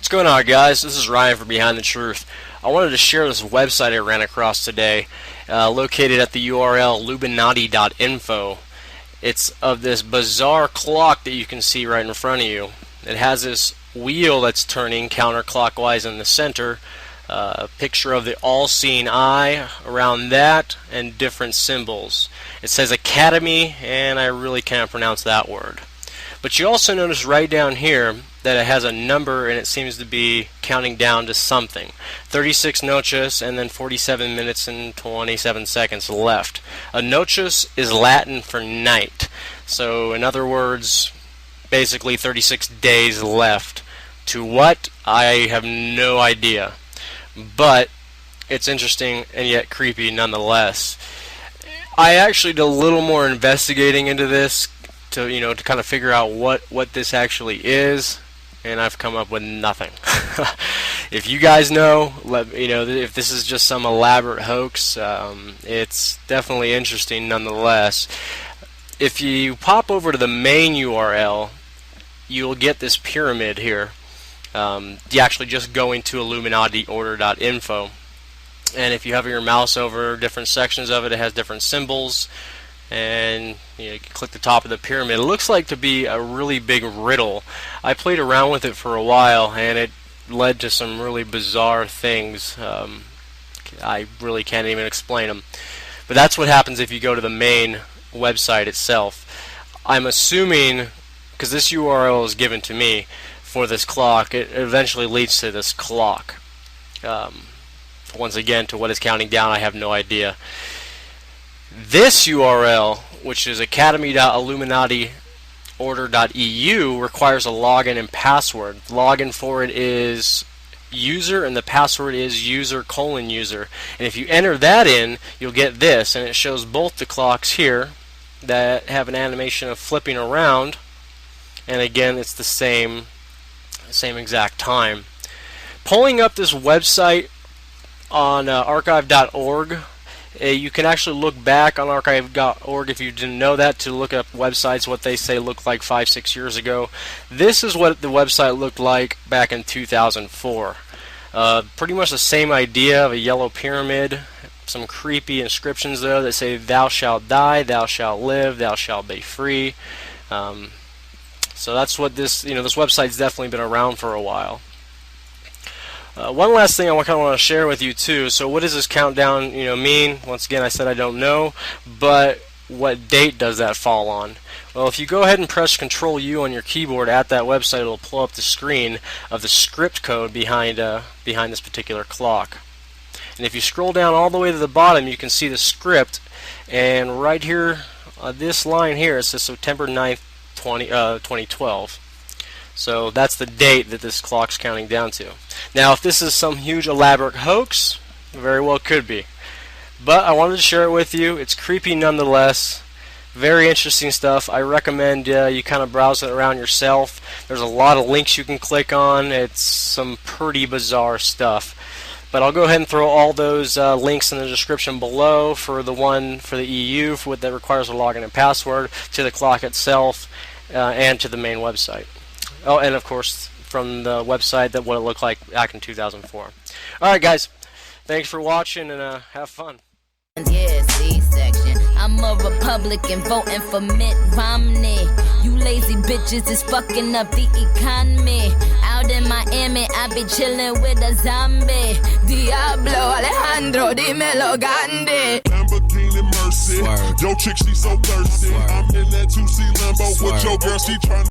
What's going on, guys? This is Ryan from Behind the Truth. I wanted to share this website I ran across today, located at the URL luminati.info. It's of this bizarre clock that you can see right in front of you. It has this wheel that's turning counterclockwise in the center, a picture of the all-seeing eye around that, and different symbols. It says Academy, and I really can't pronounce that word. But you also notice right down here that it has a number, and it seems to be counting down to something. 36 noches and then 47 minutes and 27 seconds left. A noches is Latin for night. So in other words, basically 36 days left. To what? I have no idea. But it's interesting and yet creepy nonetheless. I actually did a little more investigating into this to kind of figure out what this actually is, and I've come up with nothing. If you guys know, if this is just some elaborate hoax, it's definitely interesting nonetheless. If you pop over to the main URL, you'll get this pyramid here. You actually just go into illuminatiorder.info, and if you hover your mouse over different sections of it, it has different symbols. And you can click the top of the pyramid. It looks like to be a really big riddle. I played around with it for a while, and it led to some really bizarre things. I really can't even explain them. But that's what happens if you go to the main website itself. I'm assuming, because this URL is given to me for this clock, it eventually leads to this clock. Once again, to what is counting down, I have no idea. This URL, which is academy.illuminatiorder.eu, requires a login and password. The login for it is user, and the password is user:user. And if you enter that in, you'll get this, and it shows both the clocks here that have an animation of flipping around, and again, it's the same exact time. Pulling up this website on archive.org, you can actually look back on archive.org if you didn't know that, to look up websites, what they say looked like 5-6 years ago. This is what the website looked like back in 2004. Pretty much the same idea of a yellow pyramid. Some creepy inscriptions though that say "Thou shalt die, thou shalt live, thou shalt be free." So that's what this website's definitely been around for a while. One last thing I kind of want to share with you too. So what does this countdown mean? Once again, I said I don't know, but what date does that fall on? Well, if you go ahead and press Control U on your keyboard at that website, it'll pull up the screen of the script code behind this particular clock. And if you scroll down all the way to the bottom, you can see the script, and right here, this line here, it says September 9th, 2012. So that's the date that this clock's counting down to. Now, if this is some huge elaborate hoax, it very well could be. But I wanted to share it with you. It's creepy nonetheless. Very interesting stuff. I recommend you kind of browse it around yourself. There's a lot of links you can click on. It's some pretty bizarre stuff. But I'll go ahead and throw all those links in the description below for the one for the EU, for what that requires a login and password, to the clock itself, and to the main website. Oh, and of course, from the website, that what it looked like back in 2004. Alright, guys. Thanks for watching, and have fun. Yeah, C-section. I'm a Republican voting for Mitt Romney. You lazy bitches is fucking up the economy. Out in Miami, I be chilling with a zombie. Diablo Alejandro, dímelo Gandhi. Lamborghini Mercy. Yo, chick, she so thirsty. I'm in that 2C Lambo with your girl, she trying